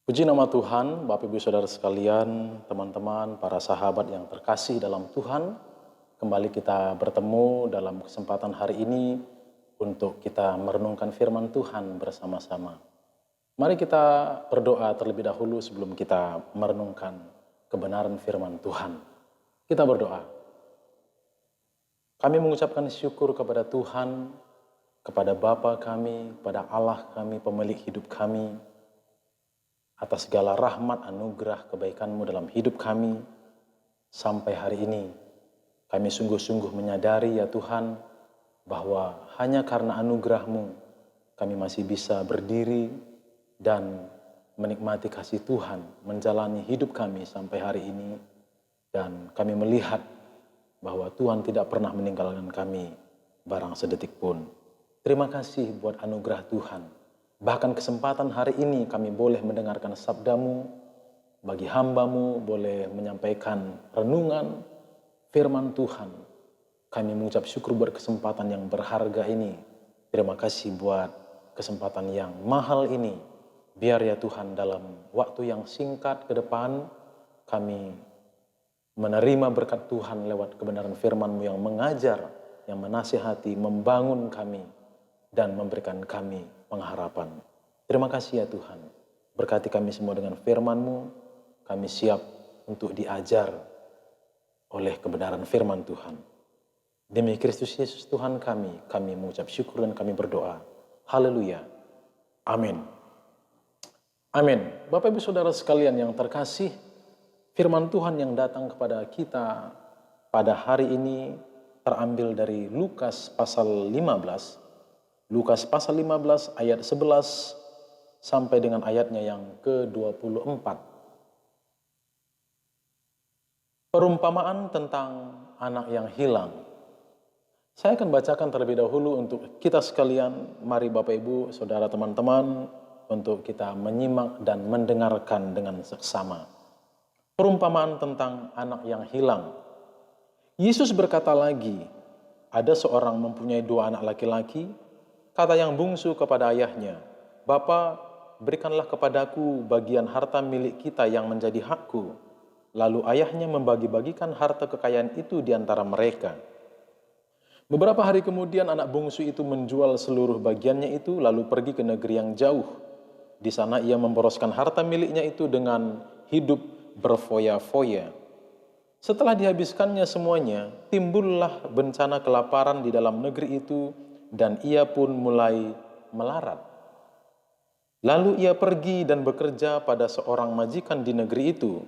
Puji nama Tuhan, Bapak Ibu Saudara sekalian, teman-teman, para sahabat yang terkasih dalam Tuhan. Kembali kita bertemu dalam kesempatan hari ini untuk kita merenungkan firman Tuhan bersama-sama. Mari kita berdoa terlebih dahulu sebelum kita merenungkan kebenaran firman Tuhan. Kita berdoa. Kami mengucapkan syukur kepada Tuhan, kepada Bapa kami, kepada Allah kami, pemilik hidup kami, atas segala rahmat, anugerah, kebaikan-Mu dalam hidup kami sampai hari ini. Kami sungguh-sungguh menyadari ya Tuhan bahwa hanya karena anugerah-Mu kami masih bisa berdiri dan menikmati kasih Tuhan, menjalani hidup kami sampai hari ini. Dan kami melihat bahwa Tuhan tidak pernah meninggalkan kami barang sedetik pun. Terima kasih buat anugerah Tuhan. Bahkan kesempatan hari ini kami boleh mendengarkan sabda-Mu, bagi hamba-Mu boleh menyampaikan renungan firman Tuhan. Kami mengucap syukur buat kesempatan yang berharga ini. Terima kasih buat kesempatan yang mahal ini. Biar ya Tuhan dalam waktu yang singkat ke depan kami menerima berkat Tuhan lewat kebenaran firman-Mu yang mengajar, yang menasihati, membangun kami, dan memberikan kami pengharapan. Terima kasih ya Tuhan. Berkati kami semua dengan firman-Mu. Kami siap untuk diajar oleh kebenaran firman Tuhan. Demi Kristus Yesus Tuhan kami mengucap syukur dan kami berdoa. Haleluya. Amin. Amin. Bapak Ibu Saudara sekalian yang terkasih, firman Tuhan yang datang kepada kita pada hari ini terambil dari Lukas pasal 15. Lukas pasal 15 ayat 11 sampai dengan ayatnya yang ke-24. Perumpamaan tentang anak yang hilang. Saya akan bacakan terlebih dahulu untuk kita sekalian. Mari Bapak Ibu, Saudara, teman-teman, untuk kita menyimak dan mendengarkan dengan seksama. Perumpamaan tentang anak yang hilang. Yesus berkata lagi, ada seorang mempunyai 2 anak laki-laki. Kata yang bungsu kepada ayahnya, "Bapa, berikanlah kepadaku bagian harta milik kita yang menjadi hakku." Lalu ayahnya membagi-bagikan harta kekayaan itu di antara mereka. Beberapa hari kemudian anak bungsu itu menjual seluruh bagiannya itu lalu pergi ke negeri yang jauh. Di sana ia memboroskan harta miliknya itu dengan hidup berfoya-foya. Setelah dihabiskannya semuanya, timbullah bencana kelaparan di dalam negeri itu, dan ia pun mulai melarat. Lalu ia pergi dan bekerja pada seorang majikan di negeri itu.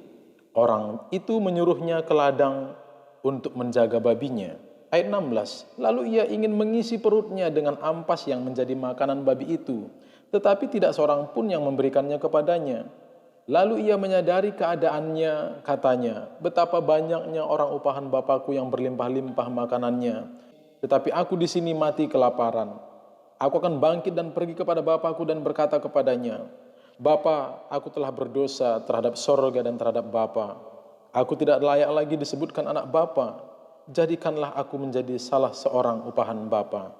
Orang itu menyuruhnya ke ladang untuk menjaga babinya. Ayat 16, lalu ia ingin mengisi perutnya dengan ampas yang menjadi makanan babi itu, tetapi tidak seorang pun yang memberikannya kepadanya. Lalu ia menyadari keadaannya, katanya, betapa banyaknya orang upahan bapakku yang berlimpah-limpah makanannya. Tetapi aku di sini mati kelaparan. Aku akan bangkit dan pergi kepada bapakku dan berkata kepadanya, Bapa, aku telah berdosa terhadap sorga dan terhadap Bapa. Aku tidak layak lagi disebutkan anak Bapa. Jadikanlah aku menjadi salah seorang upahan Bapa.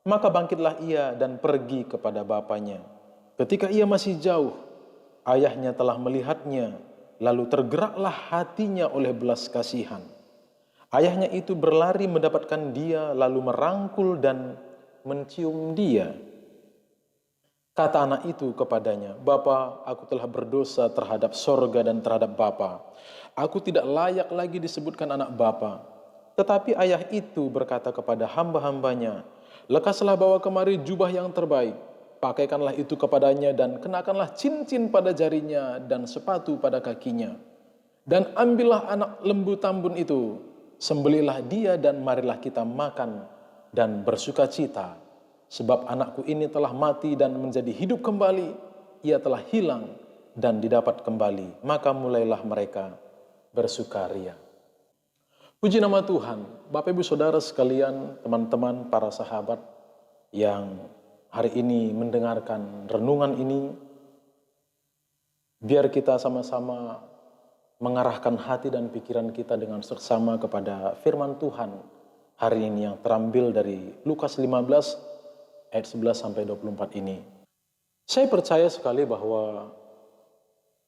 Maka bangkitlah ia dan pergi kepada bapanya. Ketika ia masih jauh, ayahnya telah melihatnya, lalu tergeraklah hatinya oleh belas kasihan. Ayahnya itu berlari mendapatkan dia, lalu merangkul dan mencium dia. Kata anak itu kepadanya, Bapa, aku telah berdosa terhadap sorga dan terhadap Bapa. Aku tidak layak lagi disebutkan anak Bapa. Tetapi ayah itu berkata kepada hamba-hambanya, lekaslah bawa kemari jubah yang terbaik, pakaikanlah itu kepadanya dan kenakanlah cincin pada jarinya dan sepatu pada kakinya. Dan ambillah anak lembu tambun itu, sembelilah dia dan marilah kita makan dan bersuka cita. Sebab anakku ini telah mati dan menjadi hidup kembali. Ia telah hilang dan didapat kembali. Maka mulailah mereka bersukaria. Puji nama Tuhan. Bapak Ibu Saudara sekalian, teman-teman, para sahabat yang hari ini mendengarkan renungan ini. Biar kita sama-sama mengarahkan hati dan pikiran kita dengan seksama kepada firman Tuhan hari ini yang terambil dari Lukas 15 ayat 11 sampai 24 ini. Saya percaya sekali bahwa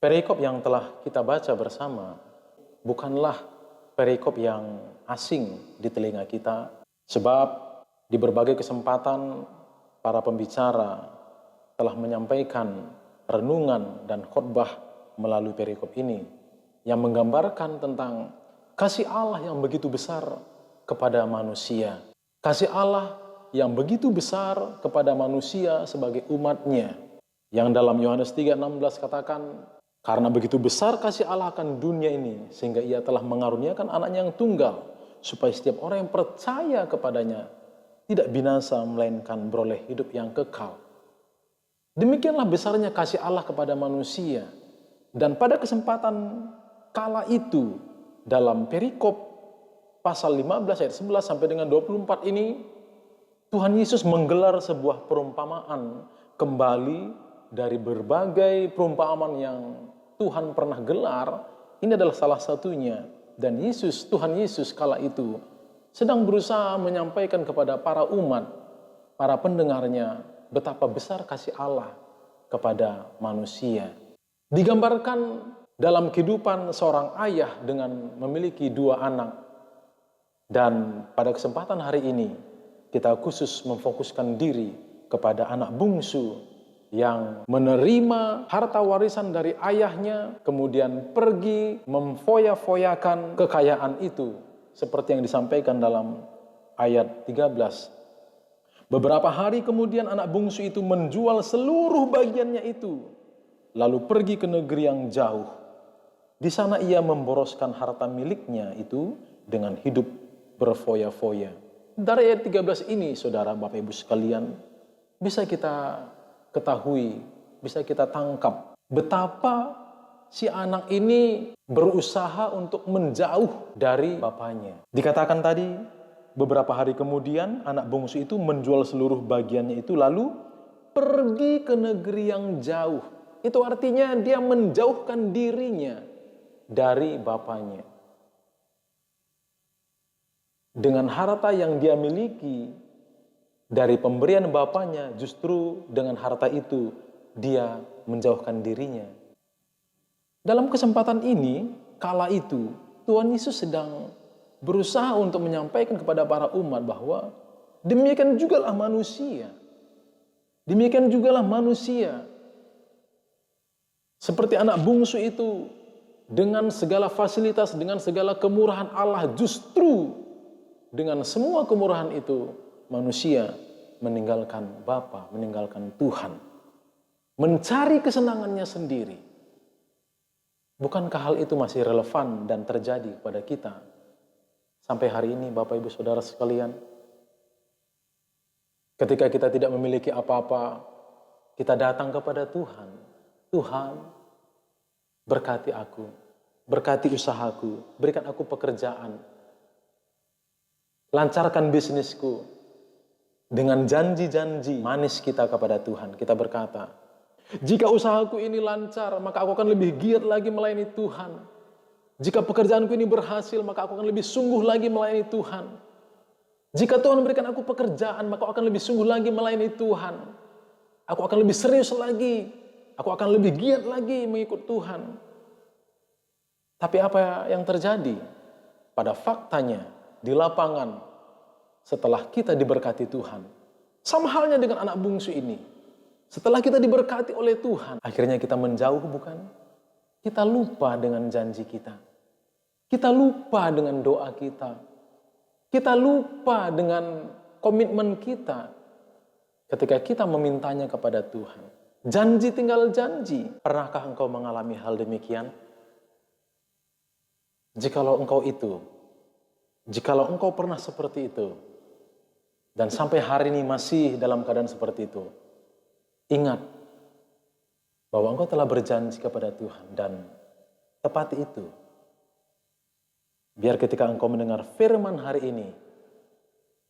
Perikop yang telah kita baca bersama bukanlah perikop yang asing di telinga kita, sebab di berbagai kesempatan para pembicara telah menyampaikan renungan dan khotbah melalui perikop ini yang menggambarkan tentang kasih Allah yang begitu besar kepada manusia. Kasih Allah yang begitu besar kepada manusia sebagai umatnya. Yang dalam Yohanes 3:16 katakan, karena begitu besar kasih Allah akan dunia ini, sehingga ia telah mengaruniakan anaknya yang tunggal, supaya setiap orang yang percaya kepadanya tidak binasa, melainkan beroleh hidup yang kekal. Demikianlah besarnya kasih Allah kepada manusia. Dan pada kesempatan kala itu, dalam perikop pasal 15 ayat 11 sampai dengan 24 ini, Tuhan Yesus menggelar sebuah perumpamaan kembali dari berbagai perumpamaan yang Tuhan pernah gelar. Ini adalah salah satunya. Dan Tuhan Yesus kala itu sedang berusaha menyampaikan kepada para umat, para pendengarnya, betapa besar kasih Allah kepada manusia. Digambarkan dalam kehidupan seorang ayah dengan memiliki 2 anak. Dan pada kesempatan hari ini, kita khusus memfokuskan diri kepada anak bungsu yang menerima harta warisan dari ayahnya, kemudian pergi memfoya-foyakan kekayaan itu, seperti yang disampaikan dalam ayat 13. Beberapa hari kemudian anak bungsu itu menjual seluruh bagiannya itu, lalu pergi ke negeri yang jauh. Di sana ia memboroskan harta miliknya itu dengan hidup berfoya-foya. Dari ayat 13 ini, saudara, Bapak Ibu sekalian, bisa kita ketahui, bisa kita tangkap betapa si anak ini berusaha untuk menjauh dari bapaknya. Dikatakan tadi, beberapa hari kemudian anak bungsu itu menjual seluruh bagiannya itu lalu pergi ke negeri yang jauh. Itu artinya dia menjauhkan dirinya dari bapaknya. Dengan harta yang dia miliki dari pemberian bapaknya, justru dengan harta itu dia menjauhkan dirinya. Dalam kesempatan ini, kala itu Tuhan Yesus sedang berusaha untuk menyampaikan kepada para umat bahwa demikian jugalah manusia. Demikian jugalah manusia. Seperti anak bungsu itu, dengan segala fasilitas, dengan segala kemurahan Allah, justru dengan semua kemurahan itu, manusia meninggalkan Bapa, meninggalkan Tuhan, mencari kesenangannya sendiri. Bukankah hal itu masih relevan dan terjadi kepada kita sampai hari ini, Bapak Ibu Saudara sekalian? Ketika kita tidak memiliki apa-apa, kita datang kepada Tuhan. Tuhan, berkati aku, berkati usahaku, berikan aku pekerjaan, lancarkan bisnisku. Dengan janji-janji manis kita kepada Tuhan, kita berkata, jika usahaku ini lancar, maka aku akan lebih giat lagi melayani Tuhan. Jika pekerjaanku ini berhasil, maka aku akan lebih sungguh lagi melayani Tuhan. Jika Tuhan memberikan aku pekerjaan, maka aku akan lebih sungguh lagi melayani Tuhan. Aku akan lebih serius lagi. Aku akan lebih giat lagi mengikut Tuhan. Tapi apa yang terjadi? Pada faktanya, di lapangan, setelah kita diberkati Tuhan, sama halnya dengan anak bungsu ini. Setelah kita diberkati oleh Tuhan, akhirnya kita menjauh, bukan? Kita lupa dengan janji kita. Kita lupa dengan doa kita. Kita lupa dengan komitmen kita ketika kita memintanya kepada Tuhan. Janji tinggal janji. Pernahkah engkau mengalami hal demikian? Jikalau engkau pernah seperti itu, dan sampai hari ini masih dalam keadaan seperti itu, ingat bahwa engkau telah berjanji kepada Tuhan dan tepati itu. Biar ketika engkau mendengar firman hari ini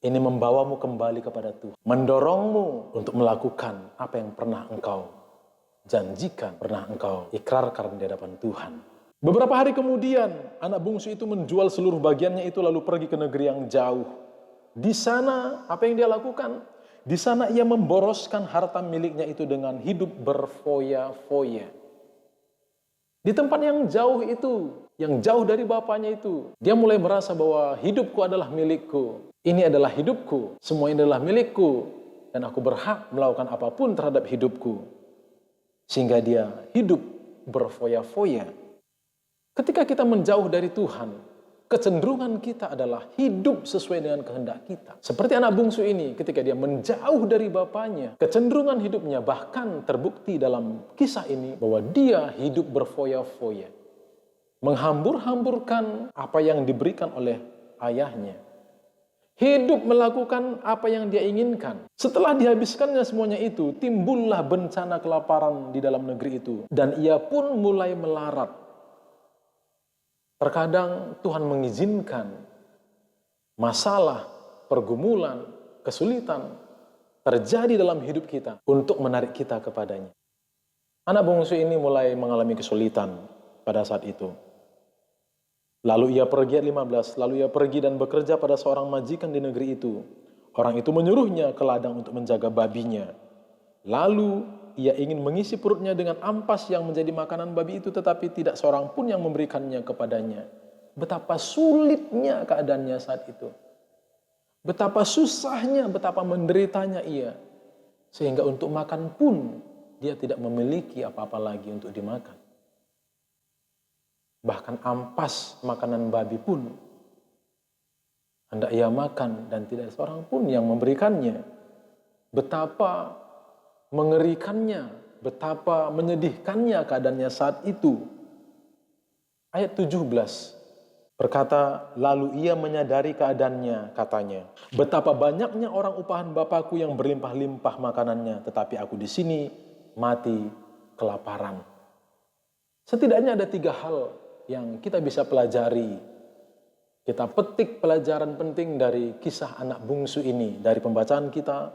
membawamu kembali kepada Tuhan, mendorongmu untuk melakukan apa yang pernah engkau janjikan, pernah engkau ikrarkan di hadapan Tuhan. Beberapa hari kemudian, anak bungsu itu menjual seluruh bagiannya itu lalu pergi ke negeri yang jauh. Di sana, apa yang dia lakukan? Di sana ia memboroskan harta miliknya itu dengan hidup berfoya-foya. Di tempat yang jauh itu, yang jauh dari bapaknya itu, dia mulai merasa bahwa hidupku adalah milikku. Ini adalah hidupku, semua ini adalah milikku, dan aku berhak melakukan apapun terhadap hidupku. Sehingga dia hidup berfoya-foya. Ketika kita menjauh dari Tuhan, kecenderungan kita adalah hidup sesuai dengan kehendak kita. Seperti anak bungsu ini, ketika dia menjauh dari bapaknya, kecenderungan hidupnya bahkan terbukti dalam kisah ini bahwa dia hidup berfoya-foya. Menghambur-hamburkan apa yang diberikan oleh ayahnya. Hidup melakukan apa yang dia inginkan. Setelah dihabiskannya semuanya itu, timbullah bencana kelaparan di dalam negeri itu. Dan ia pun mulai melarat. Terkadang Tuhan mengizinkan masalah, pergumulan, kesulitan terjadi dalam hidup kita untuk menarik kita kepadanya. Anak bungsu ini mulai mengalami kesulitan pada saat itu. Lalu ia pergi ayat 15, lalu ia pergi dan bekerja pada seorang majikan di negeri itu. Orang itu menyuruhnya ke ladang untuk menjaga babinya. Lalu ia ingin mengisi perutnya dengan ampas yang menjadi makanan babi itu, tetapi tidak seorang pun yang memberikannya kepadanya. Betapa sulitnya keadaannya saat itu. Betapa susahnya, betapa menderitanya ia. Sehingga untuk makan pun dia tidak memiliki apa-apa lagi untuk dimakan. Bahkan ampas makanan babi pun hendak ia makan dan tidak seorang pun yang memberikannya. Betapa mengerikannya, betapa menyedihkannya keadaannya saat itu. Ayat 17 berkata, lalu ia menyadari keadaannya, katanya, betapa banyaknya orang upahan Bapakku yang berlimpah-limpah makanannya, tetapi aku di sini mati kelaparan. Setidaknya ada 3 hal yang kita bisa pelajari. Kita petik pelajaran penting dari kisah anak bungsu ini, dari pembacaan kita,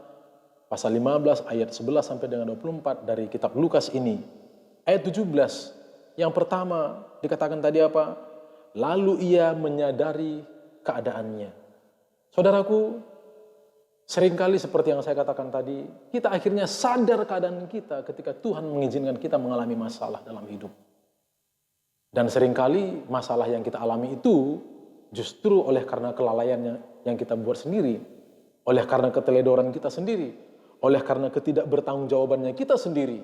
pasal 15 ayat 11 sampai dengan 24 dari kitab Lukas ini. Ayat 17, yang pertama dikatakan tadi apa? Lalu ia menyadari keadaannya. Saudaraku, seringkali seperti yang saya katakan tadi, kita akhirnya sadar keadaan kita ketika Tuhan mengizinkan kita mengalami masalah dalam hidup. Dan seringkali masalah yang kita alami itu justru oleh karena kelalaiannya yang kita buat sendiri, oleh karena keteledoran kita sendiri, oleh karena ketidakbertanggungjawabannya kita sendiri.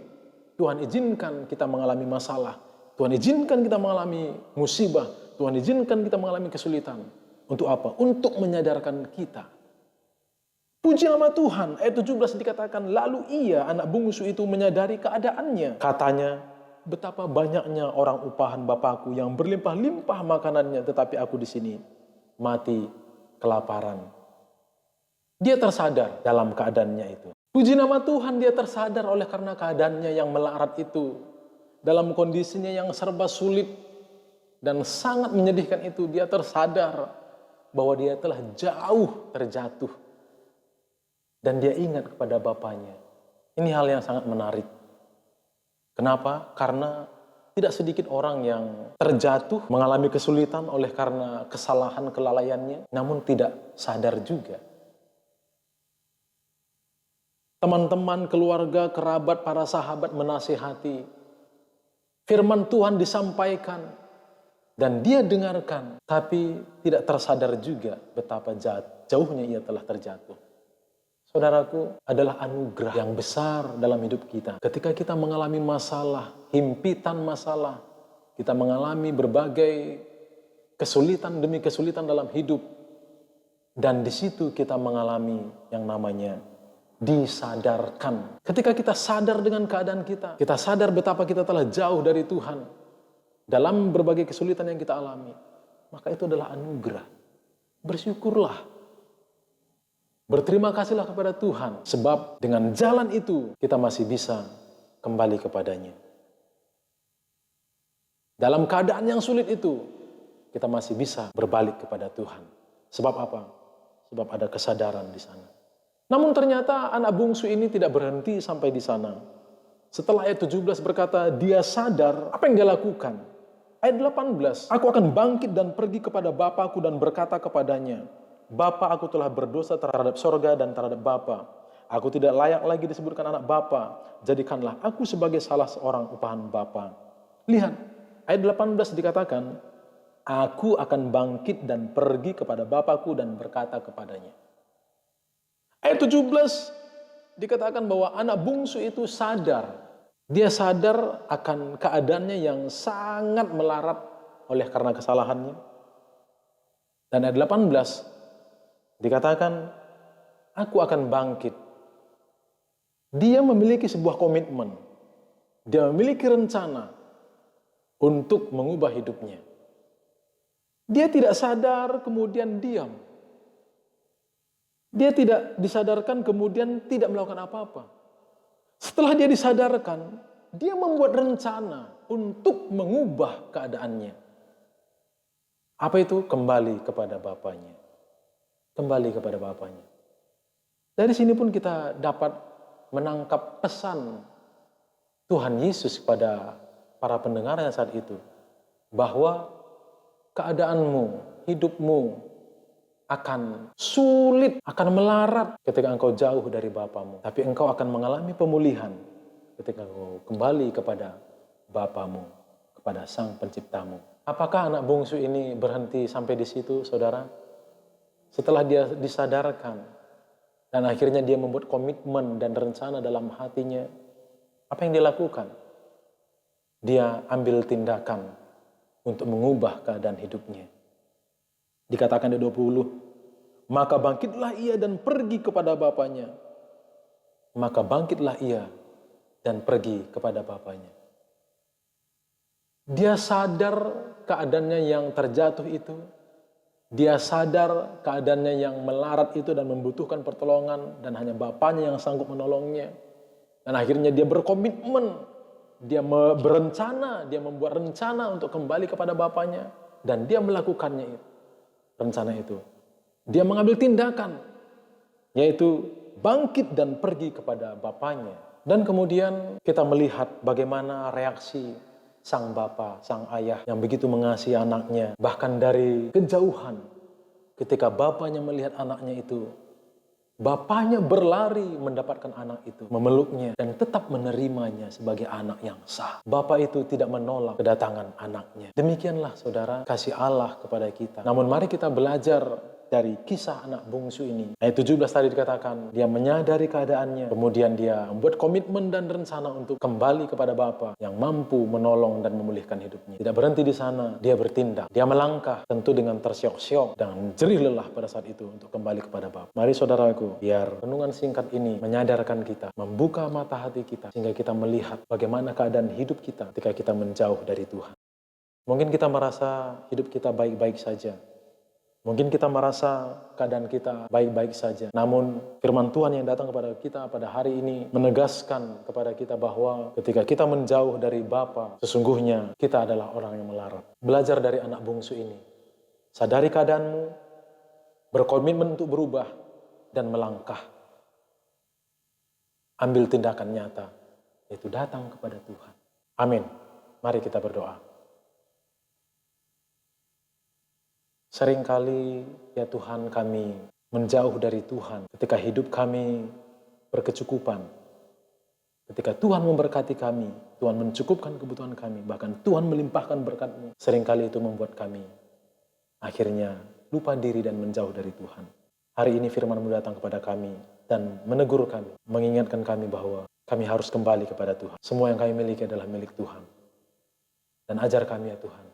Tuhan izinkan kita mengalami masalah. Tuhan izinkan kita mengalami musibah. Tuhan izinkan kita mengalami kesulitan. Untuk apa? Untuk menyadarkan kita. Puji nama Tuhan. Ayat 17 dikatakan, lalu ia, anak bungsu itu menyadari keadaannya. Katanya, betapa banyaknya orang upahan Bapakku yang berlimpah-limpah makanannya, tetapi aku di sini mati kelaparan. Dia tersadar dalam keadaannya itu. Puji nama Tuhan, dia tersadar oleh karena keadaannya yang melarat itu. Dalam kondisinya yang serba sulit dan sangat menyedihkan itu, dia tersadar bahwa dia telah jauh terjatuh. Dan dia ingat kepada bapaknya. Ini hal yang sangat menarik. Kenapa? Karena tidak sedikit orang yang terjatuh, mengalami kesulitan oleh karena kesalahan kelalaiannya, namun tidak sadar juga. Teman-teman, keluarga, kerabat, para sahabat menasihati. Firman Tuhan disampaikan dan dia dengarkan, tapi tidak tersadar juga betapa jauhnya ia telah terjatuh. Saudaraku, adalah anugerah yang besar dalam hidup kita. Ketika kita mengalami masalah, himpitan masalah, kita mengalami berbagai kesulitan demi kesulitan dalam hidup, dan di situ kita mengalami yang namanya disadarkan. Ketika kita sadar dengan keadaan kita sadar betapa kita telah jauh dari Tuhan dalam berbagai kesulitan yang kita alami, maka itu adalah anugerah. Bersyukurlah. Berterima kasihlah kepada Tuhan, sebab dengan jalan itu kita masih bisa kembali kepadanya. Dalam keadaan yang sulit itu, kita masih bisa berbalik kepada Tuhan. Sebab apa? Sebab ada kesadaran di sana. Namun ternyata anak bungsu ini tidak berhenti sampai di sana. Setelah ayat 17 berkata, dia sadar apa yang dia lakukan. Ayat 18, aku akan bangkit dan pergi kepada Bapakku dan berkata kepadanya, Bapa, aku telah berdosa terhadap sorga dan terhadap Bapa. Aku tidak layak lagi disebutkan anak Bapa. Jadikanlah aku sebagai salah seorang upahan Bapa. Lihat, Ayat 18 dikatakan, aku akan bangkit dan pergi kepada Bapakku dan berkata kepadanya. Ayat 17 dikatakan bahwa anak bungsu itu sadar. Dia sadar akan keadaannya yang sangat melarat oleh karena kesalahannya. Dan ayat 18 dikatakan, aku akan bangkit. Dia memiliki sebuah komitmen. Dia memiliki rencana untuk mengubah hidupnya. Dia tidak sadar kemudian diam. Dia tidak disadarkan kemudian tidak melakukan apa-apa. Setelah dia disadarkan, dia membuat rencana untuk mengubah keadaannya. Apa itu? Kembali kepada Bapaknya. Kembali kepada Bapaknya. Dari sini pun kita dapat menangkap pesan Tuhan Yesus kepada para pendengarnya saat itu, bahwa keadaanmu, hidupmu akan sulit, akan melarat ketika engkau jauh dari Bapamu. Tapi engkau akan mengalami pemulihan ketika engkau kembali kepada Bapamu, kepada Sang Penciptamu. Apakah anak bungsu ini berhenti sampai di situ, saudara? Setelah dia disadarkan, dan akhirnya dia membuat komitmen dan rencana dalam hatinya, apa yang dilakukan? Dia ambil tindakan untuk mengubah keadaan hidupnya. Dikatakan di 20, maka bangkitlah ia dan pergi kepada Bapaknya. Maka bangkitlah ia dan pergi kepada Bapaknya. Dia sadar keadaannya yang terjatuh itu. Dia sadar keadaannya yang melarat itu dan membutuhkan pertolongan, dan hanya Bapaknya yang sanggup menolongnya. Dan akhirnya dia berkomitmen, dia berencana, dia membuat rencana untuk kembali kepada Bapaknya, dan dia melakukannya itu. Rencana itu. Dia mengambil tindakan, yaitu bangkit dan pergi kepada Bapaknya. Dan kemudian kita melihat bagaimana reaksi sang bapa, sang ayah yang begitu mengasihi anaknya. Bahkan dari kejauhan, ketika bapaknya melihat anaknya itu, bapaknya berlari mendapatkan anak itu, memeluknya, dan tetap menerimanya sebagai anak yang sah. Bapak itu tidak menolak kedatangan anaknya. Demikianlah saudara, kasih Allah kepada kita. Namun mari kita belajar dari kisah anak bungsu ini. Ayat 17 tadi dikatakan, dia menyadari keadaannya, kemudian dia membuat komitmen dan rencana untuk kembali kepada Bapa yang mampu menolong dan memulihkan hidupnya. Tidak berhenti di sana, dia bertindak. Dia melangkah, tentu dengan tersiok-siok dan jerih lelah pada saat itu untuk kembali kepada Bapa. Mari saudaraku, biar renungan singkat ini menyadarkan kita, membuka mata hati kita, sehingga kita melihat bagaimana keadaan hidup kita ketika kita menjauh dari Tuhan. Mungkin kita merasa hidup kita baik-baik saja. Mungkin kita merasa keadaan kita baik-baik saja. Namun firman Tuhan yang datang kepada kita pada hari ini menegaskan kepada kita bahwa ketika kita menjauh dari Bapa, sesungguhnya kita adalah orang yang melarat. Belajar dari anak bungsu ini. Sadari keadaanmu, berkomitmen untuk berubah, dan melangkah. Ambil tindakan nyata, yaitu datang kepada Tuhan. Amin. Mari kita berdoa. Seringkali ya Tuhan, kami menjauh dari Tuhan ketika hidup kami berkecukupan. Ketika Tuhan memberkati kami, Tuhan mencukupkan kebutuhan kami, bahkan Tuhan melimpahkan berkat-Mu. Seringkali itu membuat kami akhirnya lupa diri dan menjauh dari Tuhan. Hari ini firman-Mu datang kepada kami dan menegur kami, mengingatkan kami bahwa kami harus kembali kepada Tuhan. Semua yang kami miliki adalah milik Tuhan. Dan ajar kami ya Tuhan,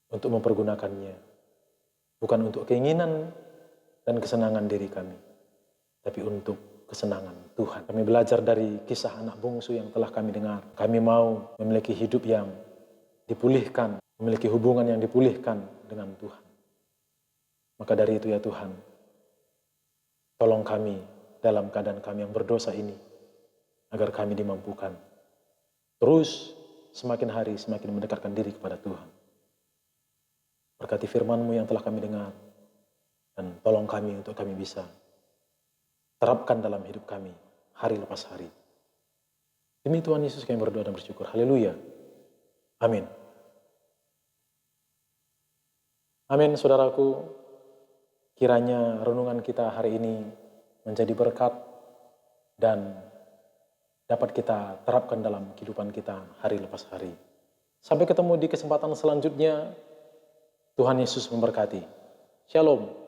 untuk mempergunakannya, bukan untuk keinginan dan kesenangan diri kami, tapi untuk kesenangan Tuhan. Kami belajar dari kisah anak bungsu yang telah kami dengar. Kami mau memiliki hidup yang dipulihkan, memiliki hubungan yang dipulihkan dengan Tuhan. Maka dari itu ya Tuhan, tolong kami dalam keadaan kami yang berdosa ini, agar kami dimampukan terus semakin hari semakin mendekatkan diri kepada Tuhan. Berkati firman-Mu yang telah kami dengar, dan tolong kami untuk kami bisa terapkan dalam hidup kami hari lepas hari. Demi Tuhan Yesus kami berdoa dan bersyukur. Haleluya. Amin. Amin, saudaraku. Kiranya renungan kita hari ini menjadi berkat dan dapat kita terapkan dalam kehidupan kita hari lepas hari. Sampai ketemu di kesempatan selanjutnya. Tuhan Yesus memberkati. Shalom.